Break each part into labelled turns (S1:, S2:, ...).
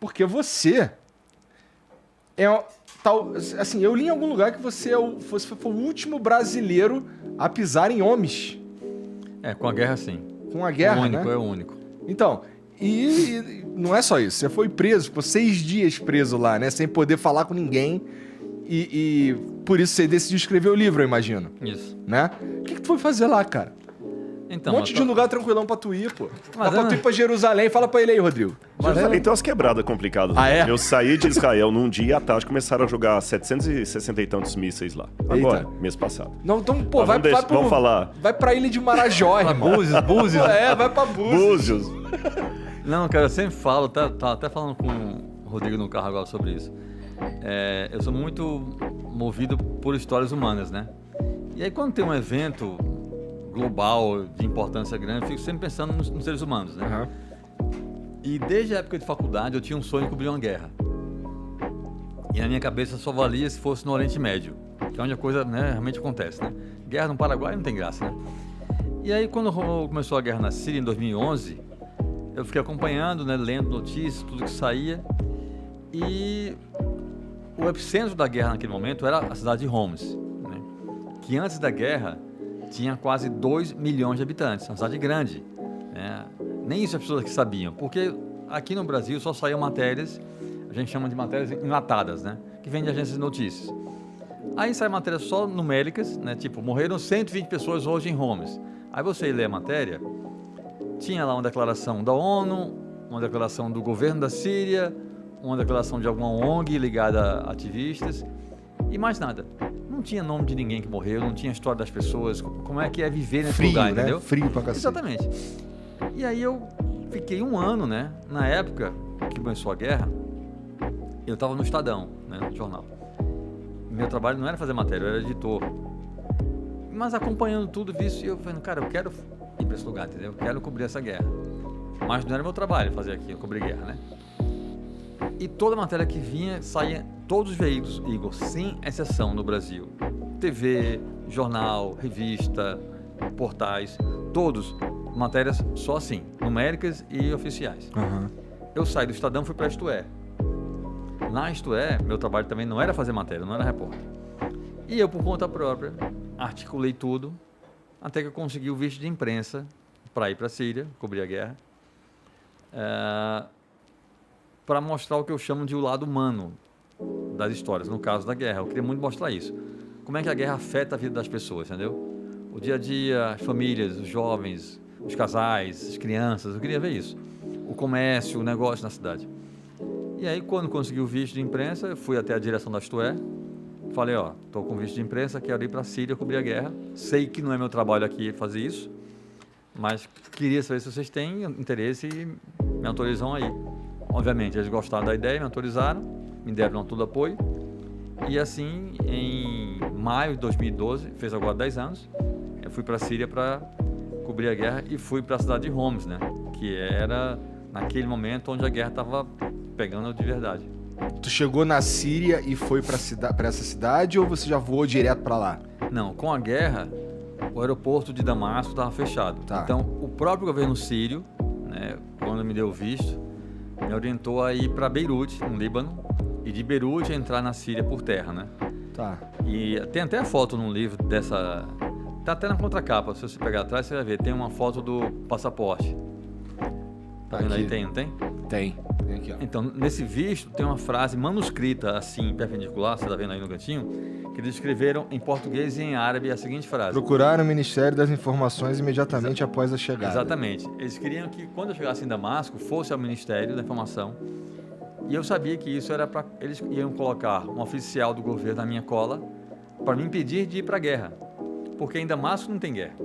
S1: Porque você assim, eu li em algum lugar que você foi o último brasileiro a pisar em Homs.
S2: Com a guerra, sim.
S1: Com a guerra,
S2: o único,
S1: né?
S2: É o único.
S1: Então, e não é só isso. Você foi preso, ficou 6 dias preso lá, né? Sem poder falar com ninguém. E por isso você decidiu escrever o livro, eu imagino.
S2: Isso.
S1: Né? O que tu foi fazer lá, cara?
S2: Então,
S1: Um monte de lugar tranquilão pra tu ir, pô. Dá pra tu ir pra Jerusalém. Fala pra ele aí, Rodrigo.
S3: Jerusalém tem umas quebradas complicadas.
S1: Ah, é?
S3: Eu saí de Israel num dia e à tarde começaram a jogar 760 e tantos mísseis lá. Agora,
S1: Eita.
S3: mês passado.
S1: Não, então, pô,
S3: Mas vamos falar.
S1: Vai pra ilha de Marajó, irmão.
S2: Búzios.
S1: Vai pra Búzios.
S2: Não, cara, eu sempre falo, tá até falando com o Rodrigo no carro agora sobre isso. Eu sou muito movido por histórias humanas, né? E aí quando tem um evento global, de importância grande, eu fico sempre pensando nos seres humanos, né?
S1: Uhum.
S2: E desde a época de faculdade eu tinha um sonho de cobrir uma guerra. E na minha cabeça só valia se fosse no Oriente Médio, que é onde a coisa, né, realmente acontece, né? Guerra no Paraguai não tem graça, né? E aí quando começou a guerra na Síria, em 2011, eu fiquei acompanhando, né, lendo notícias, tudo que saía. E o epicentro da guerra naquele momento era a cidade de Homs, né? Que antes da guerra tinha quase 2 milhões de habitantes, uma cidade grande, né? Nem isso as pessoas que sabiam, porque aqui no Brasil só saíam matérias, a gente chama de matérias enlatadas, né? Que vem de agências de notícias. Aí saem matérias só numéricas, né? Tipo, morreram 120 pessoas hoje em Homs. Aí você lê a matéria, tinha lá uma declaração da ONU, uma declaração do governo da Síria, uma declaração de alguma ONG ligada a ativistas, e mais nada. Não tinha nome de ninguém que morreu, não tinha história das pessoas, como é que é viver nesse lugar,
S1: né?
S2: entendeu?
S1: Frio pra cacete.
S2: Exatamente. E aí eu fiquei um ano, né? Na época que começou a guerra, eu estava no Estadão, né? No jornal. Meu trabalho não era fazer matéria, eu era editor. Mas acompanhando tudo isso, eu falei, cara, eu quero ir para esse lugar, entendeu? Eu quero cobrir essa guerra. Mas não era meu trabalho fazer aquilo, cobrir guerra, né? E toda matéria que vinha, saía todos os veículos, Igor, sem exceção no Brasil. TV, jornal, revista, portais, todos matérias só assim, numéricas e oficiais.
S1: Uhum.
S2: Eu saí do Estadão e fui para Isto É. Na Isto É, meu trabalho também não era fazer matéria, não era repórter. E eu, por conta própria, articulei tudo, até que eu consegui o visto de imprensa para ir para a Síria, cobrir a guerra. Para mostrar o que eu chamo de o lado humano das histórias, no caso da guerra. Eu queria muito mostrar isso. Como é que a guerra afeta a vida das pessoas, entendeu? O dia a dia, as famílias, os jovens, os casais, as crianças, eu queria ver isso. O comércio, o negócio na cidade. E aí, quando consegui o visto de imprensa, eu fui até a direção da Isto É, falei, estou com visto de imprensa, quero ir para a Síria cobrir a guerra. Sei que não é meu trabalho aqui fazer isso, mas queria saber se vocês têm interesse e me autorizam aí. Obviamente, eles gostaram da ideia, me autorizaram, me deram todo apoio. E assim, em maio de 2012, fez agora 10 anos, eu fui para a Síria para cobrir a guerra e fui para a cidade de Homs, né? Que era, naquele momento, onde a guerra estava pegando de verdade.
S1: Tu chegou na Síria e foi pra essa cidade ou você já voou direto pra lá?
S2: Não, com a guerra, o aeroporto de Damasco estava fechado.
S1: Tá.
S2: Então, o próprio governo sírio, né, quando me deu o visto, me orientou a ir para Beirute, no Líbano, e de Beirute a entrar na Síria por terra, né?
S1: Tá.
S2: E tem até a foto num livro dessa... Tá até na contracapa, se você pegar atrás, você vai ver. Tem uma foto do passaporte. Tá vendo aí? Tem, não tem?
S1: Tem. Tem aqui, ó.
S2: Então, nesse visto, tem uma frase manuscrita, assim, perpendicular, você tá vendo aí no cantinho, que eles escreveram em português e em árabe a seguinte frase.
S1: Procurar o Ministério das Informações imediatamente após a chegada.
S2: Exatamente. Eles queriam que, quando eu chegasse em Damasco, fosse ao Ministério da Informação. E eu sabia que isso era para... Eles iam colocar um oficial do governo na minha cola para me impedir de ir para a guerra. Porque em Damasco não tem guerra.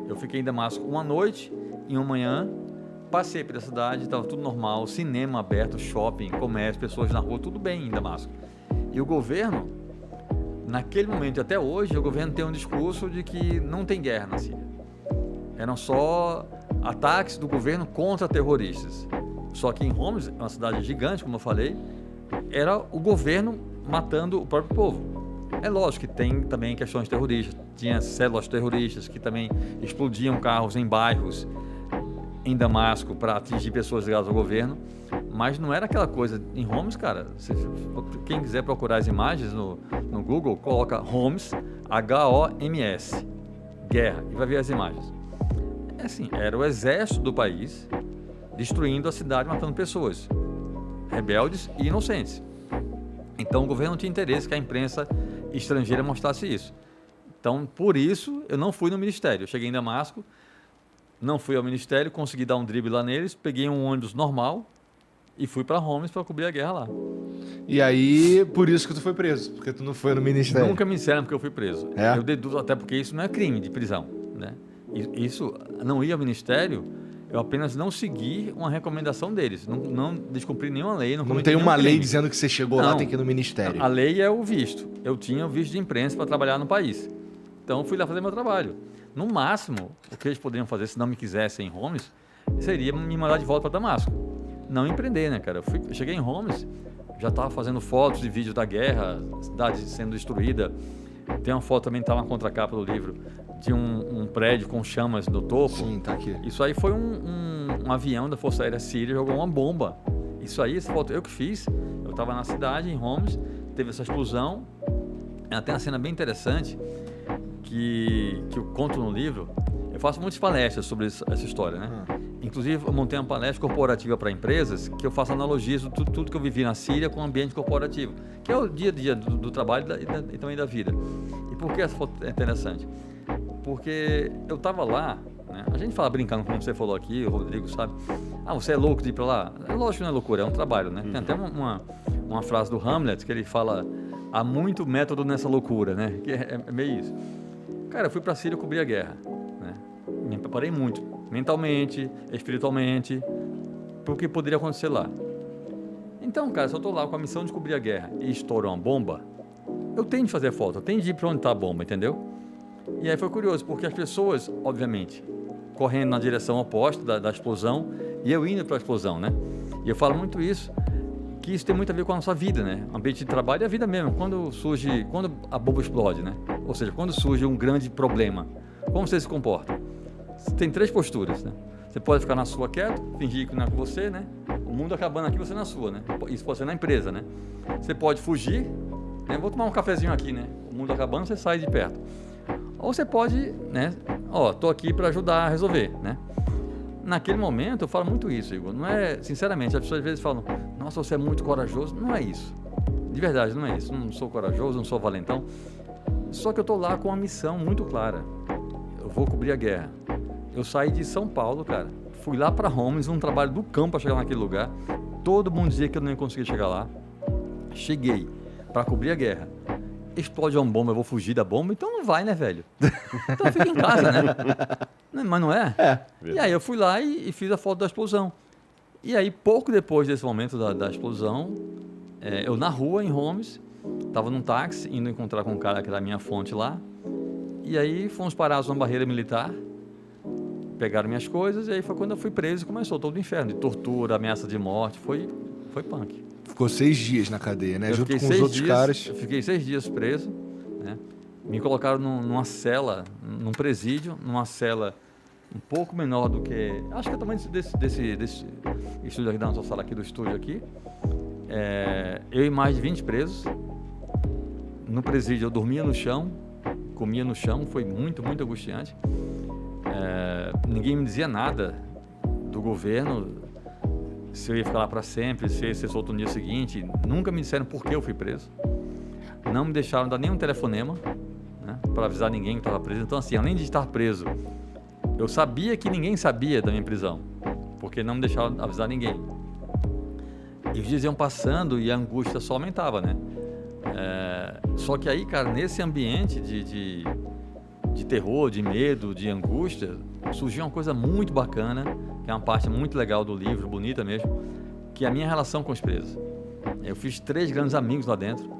S2: Eu fiquei em Damasco uma noite e uma manhã, passei pela cidade, estava tudo normal, cinema aberto, shopping, comércio, pessoas na rua, tudo bem em Damasco. E o governo, naquele momento e até hoje, o governo tem um discurso de que não tem guerra na Síria. Eram só ataques do governo contra terroristas. Só que em Homs, uma cidade gigante, como eu falei, era o governo matando o próprio povo. É lógico que tem também questões terroristas. Tinha células terroristas que também explodiam carros em bairros em Damasco para atingir pessoas ligadas ao governo. Mas não era aquela coisa. Em Homs, cara, quem quiser procurar as imagens no Google, coloca Homs, H-O-M-S, guerra, e vai ver as imagens. É assim, era o exército do país destruindo a cidade, matando pessoas, rebeldes e inocentes. Então o governo não tinha interesse que a imprensa estrangeira mostrasse isso. Então, por isso, eu não fui no ministério. Eu cheguei em Damasco, não fui ao ministério, consegui dar um drible lá neles, peguei um ônibus normal e fui para Homs para cobrir a guerra lá.
S1: E aí, por isso que tu foi preso, porque tu não foi no ministério.
S2: Nunca me disseram porque eu fui preso.
S1: É?
S2: Eu deduzo até porque isso não é crime de prisão, né? Isso, não ir ao ministério, eu apenas não segui uma recomendação deles. Não descumpri nenhuma lei, não
S1: Não
S2: cometi
S1: tem uma
S2: nenhum
S1: lei
S2: crime.
S1: dizendo que você chegou lá,
S2: Não.
S1: tem que ir no ministério.
S2: A lei é o visto. Eu tinha o visto de imprensa para trabalhar no país. Então, eu fui lá fazer meu trabalho. No máximo, o que eles poderiam fazer, se não me quisessem em Homs, seria me mandar de volta para Damasco. Não me prender, né, cara? Eu cheguei em Homs, já estava fazendo fotos e vídeos da guerra, a cidade sendo destruída. Tem uma foto também, está na contracapa do livro, de um prédio com chamas no topo.
S1: Sim, tá aqui.
S2: Isso aí foi um avião da Força Aérea Síria, jogou uma bomba. Isso aí, essa foto eu que fiz. Eu estava na cidade, em Homs, teve essa explosão. Tem uma cena bem interessante que eu conto no livro. Eu faço muitas palestras sobre essa história, né? Inclusive, eu montei uma palestra corporativa para empresas que eu faço analogias de tudo que eu vivi na Síria com o ambiente corporativo, que é o dia a dia do trabalho e também da vida. E por que essa foto é interessante? Porque eu estava lá, né? A gente fala brincando, como você falou aqui, o Rodrigo sabe, você é louco de ir para lá? É lógico que não é loucura, é um trabalho, né? Tem até uma frase do Hamlet que ele fala, há muito método nessa loucura, né? Que é meio isso. Cara, eu fui para a Síria cobrir a guerra, né? Me preparei muito, mentalmente, espiritualmente, para o que poderia acontecer lá. Então, cara, se eu estou lá com a missão de cobrir a guerra e estoura uma bomba, eu tenho de fazer foto, eu tenho de ir para onde está a bomba, entendeu? E aí foi curioso, porque as pessoas, obviamente, correndo na direção oposta da explosão e eu indo para a explosão, né? E eu falo muito isso, que isso tem muito a ver com a nossa vida, né? O ambiente de trabalho é a vida mesmo. Quando a bomba explode, né? Ou seja, quando surge um grande problema, como você se comporta? Tem 3 posturas, né? Você pode ficar na sua quieto, fingir que não é com você, né? O mundo acabando aqui, você na sua, né? Isso pode ser na empresa, né? Você pode fugir, né? Vou tomar um cafezinho aqui, né? O mundo acabando, você sai de perto. Ou você pode, né? Tô aqui para ajudar a resolver, né? Naquele momento, eu falo muito isso, Igor. Não é, sinceramente, as pessoas às vezes falam, nossa, você é muito corajoso. Não é isso. De verdade, não é isso. Não sou corajoso, não sou valentão. Só que eu tô lá com uma missão muito clara. Eu vou cobrir a guerra. Eu saí de São Paulo, cara. Fui lá para Homs, um trabalho do campo para chegar naquele lugar. Todo mundo dizia que eu não ia conseguir chegar lá. Cheguei para cobrir a guerra. Explode uma bomba, eu vou fugir da bomba, então não vai, né, velho? Então fica em casa, né? Mas não é? E aí eu fui lá e fiz a foto da explosão. E aí, pouco depois desse momento da explosão, eu na rua, em Homs, estava num táxi, indo encontrar com um cara que era a minha fonte lá, e aí fomos parados numa barreira militar, pegaram minhas coisas, e aí foi quando eu fui preso e começou todo o inferno, de tortura, ameaça de morte, foi punk.
S1: Ficou 6 dias na cadeia, né?
S2: Eu
S1: Junto
S2: fiquei
S1: com os outros
S2: 6 dias,
S1: caras.
S2: Eu fiquei 6 dias preso, né? Me colocaram numa cela, num presídio, numa cela um pouco menor do que... Acho que é o tamanho desse estúdio aqui, da nossa sala aqui, do estúdio aqui. Eu e mais de 20 presos. No presídio eu dormia no chão, comia no chão, foi muito, muito angustiante. Ninguém me dizia nada do governo, se eu ia ficar lá para sempre, se eu ia ser solto no dia seguinte. Nunca me disseram por que eu fui preso. Não me deixaram dar nenhum telefonema, né, para avisar ninguém que estava preso. Então, assim, além de estar preso, eu sabia que ninguém sabia da minha prisão, porque não me deixaram avisar ninguém. E os dias iam passando e a angústia só aumentava, né? Só que aí, cara, nesse ambiente de terror, de medo, de angústia, surgiu uma coisa muito bacana, que é uma parte muito legal do livro, bonita mesmo, que é a minha relação com os presos. Eu fiz 3 grandes amigos lá dentro.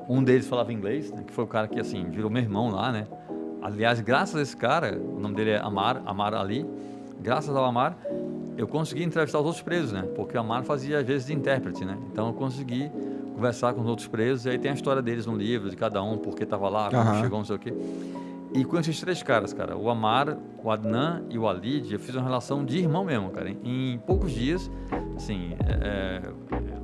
S2: Um deles falava inglês, né, que foi o cara que, assim, virou meu irmão lá, né? Aliás, graças a esse cara, o nome dele é Amar Ali, graças ao Amar, eu consegui entrevistar os outros presos, né? Porque o Amar fazia, às vezes, de intérprete, né? Então, eu consegui conversar com os outros presos, e aí tem a história deles no livro, de cada um, porque estava lá, como chegou, não sei o quê. E com esses 3 caras, cara, o Amar, o Adnan e o Walid, eu fiz uma relação de irmão mesmo, cara. Em poucos dias, assim,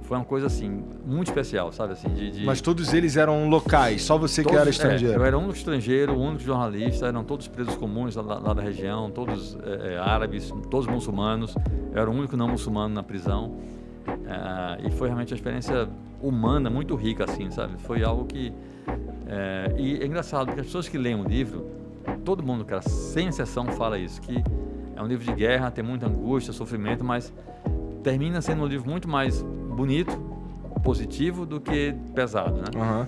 S2: foi uma coisa, assim, muito especial, sabe? Assim,
S1: Mas todos eles eram locais, só você que
S2: todos,
S1: era estrangeiro.
S2: eu era o único estrangeiro, o único jornalista, eram todos presos comuns lá da região, todos árabes, todos muçulmanos. Eu era o único não muçulmano na prisão. E foi realmente uma experiência humana muito rica, assim, sabe? Foi algo que... e é engraçado, porque as pessoas que leem o livro, todo mundo, cara, sem exceção, fala isso, que é um livro de guerra, tem muita angústia, sofrimento, mas termina sendo um livro muito mais bonito, positivo, do que pesado, né?
S1: Uhum.